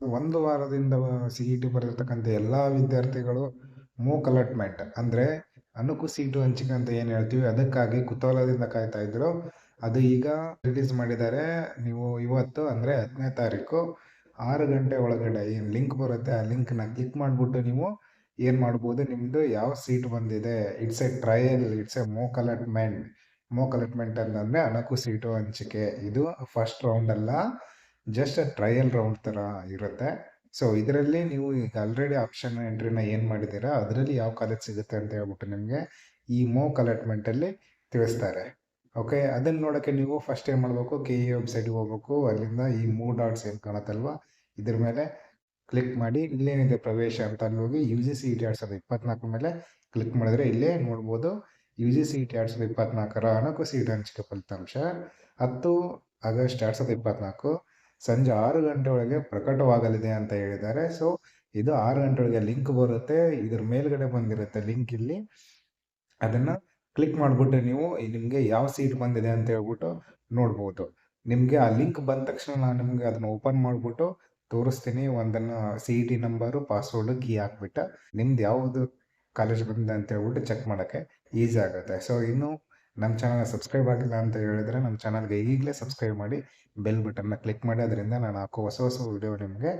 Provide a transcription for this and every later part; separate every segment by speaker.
Speaker 1: ಒಂದು ವಾರದಿಂದ CET ಬರೆದಿರ್ತಕ್ಕಂಥ ಎಲ್ಲ ವಿದ್ಯಾರ್ಥಿಗಳು ಮೂಕ್ ಅಲಾಟ್ಮೆಂಟ್ ಅಂದರೆ ಅನುಕು ಸೀಟು ಹಂಚಿಕೆ ಅಂತ ಏನು ಹೇಳ್ತೀವಿ ಅದಕ್ಕಾಗಿ ಕುತೂಹಲದಿಂದ ಕಾಯ್ತಾ ಇದ್ರು. ಅದು ಈಗ ರಿಲೀಸ್ ಮಾಡಿದ್ದಾರೆ. ನೀವು ಇವತ್ತು ಅಂದರೆ 10ನೇ ತಾರೀಕು 6 ಗಂಟೆ ಒಳಗಡೆ ಏನು ಲಿಂಕ್ ಬರುತ್ತೆ ಆ ಲಿಂಕ್ನ ಕ್ಲಿಕ್ ಮಾಡಿಬಿಟ್ಟು ನೀವು ಏನು ಮಾಡ್ಬೋದು, ನಿಮ್ಮದು ಯಾವ ಸೀಟ್ ಬಂದಿದೆ, it's A trial, it's A MOOC allotment ಅಂತಂದರೆ ಅಣಕು ಸೀಟು ಹಂಚಿಕೆ. ಇದು ಫಸ್ಟ್ ರೌಂಡ್ ಅಲ್ಲ, ಜಸ್ಟ್ ಟ್ರಯಲ್ ರೌಂಡ್ ಥರ ಇರುತ್ತೆ. ಸೊ ಇದರಲ್ಲಿ ನೀವು ಈಗ ಆಲ್ರೆಡಿ ಆಪ್ಷನ್ ಎಂಟ್ರಿನ ಏನು ಮಾಡಿದ್ದೀರಾ ಅದರಲ್ಲಿ ಯಾವ ಕಾಲೇಜ್ ಸಿಗುತ್ತೆ ಅಂತ ಹೇಳ್ಬಿಟ್ಟು ನಿಮಗೆ ಈ ಮೂಕ್ ಅಲಾಟ್ಮೆಂಟಲ್ಲಿ ತಿಳಿಸ್ತಾರೆ. ಓಕೆ, ಅದನ್ನು ನೋಡೋಕ್ಕೆ ನೀವು ಫಸ್ಟ್ ಏನು ಮಾಡಬೇಕು, KE ವೆಬ್ಸೈಟ್ಗೆ ಹೋಗ್ಬೇಕು. ಅಲ್ಲಿಂದ ಈ ಮೂವ್ ಡಾಟ್ಸ್ ಏನು ಕಾಣುತ್ತಲ್ವ ಇದ್ರ ಮೇಲೆ ಕ್ಲಿಕ್ ಮಾಡಿ ಇಲ್ಲೇನಿದೆ ಪ್ರವೇಶ ಅಂತ ಅಲ್ಲಿ ಹೋಗಿ UGCET 2024 ಮೇಲೆ ಕ್ಲಿಕ್ ಮಾಡಿದ್ರೆ ಇಲ್ಲೇ ನೋಡ್ಬೋದು. UGCET 2024 ಅಣಕು ಸೀಟು ಹಂಚಿಕೆ ಫಲಿತಾಂಶ 10 ಆಗಸ್ಟ್ 2024 ಸಂಜೆ 6 ಗಂಟೆ ಒಳಗೆ ಪ್ರಕಟವಾಗಲಿದೆ ಅಂತ ಹೇಳಿದ್ದಾರೆ. ಸೊ ಇದು 6 ಗಂಟೆ ಒಳಗೆ ಲಿಂಕ್ ಬರುತ್ತೆ. ಇದ್ರ ಮೇಲ್ಗಡೆ ಬಂದಿರುತ್ತೆ ಲಿಂಕ್, ಇಲ್ಲಿ ಅದನ್ನು ಕ್ಲಿಕ್ ಮಾಡಿಬಿಟ್ಟು ನೀವು ನಿಮಗೆ ಯಾವ ಸೀಟ್ ಬಂದಿದೆ ಅಂತ ಹೇಳ್ಬಿಟ್ಟು ನೋಡ್ಬೋದು. ನಿಮಗೆ ಆ ಲಿಂಕ್ ಬಂದ ತಕ್ಷಣ ನಾನು ನಿಮಗೆ ಅದನ್ನು ಓಪನ್ ಮಾಡಿಬಿಟ್ಟು ತೋರಿಸ್ತೀನಿ. ಒಂದನ್ನು CET ನಂಬರು, ಪಾಸ್ವರ್ಡು, ಕೀ ಹಾಕ್ಬಿಟ್ಟು ನಿಮ್ದು ಯಾವುದು ಕಾಲೇಜ್ ಬಂದಿದೆ ಅಂತ ಹೇಳ್ಬಿಟ್ಟು ಚೆಕ್ ಮಾಡೋಕ್ಕೆ ಈಸಿ ಆಗುತ್ತೆ. ಸೊ ಇನ್ನು ನಮ್ಮ ಚಾನಲ್ನ ಸಬ್ಸ್ಕ್ರೈಬ್ ಆಗಿಲ್ಲ ಅಂತ ಹೇಳಿದರೆ ನಮ್ಮ ಚಾನಲ್ಗೆ ಈಗಲೇ ಸಬ್ಸ್ಕ್ರೈಬ್ ಮಾಡಿ, ಬೆಲ್ ಬಟನ್ನ ಕ್ಲಿಕ್ ಮಾಡಿ. ಅದರಿಂದ ನಾನು ಹಾಕೋ ಹೊಸ ಹೊಸ ವಿಡಿಯೋ ನಿಮಗೆ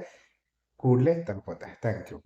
Speaker 1: ಕೂಡಲೇ ತಲುಪುತ್ತೆ. Thank you.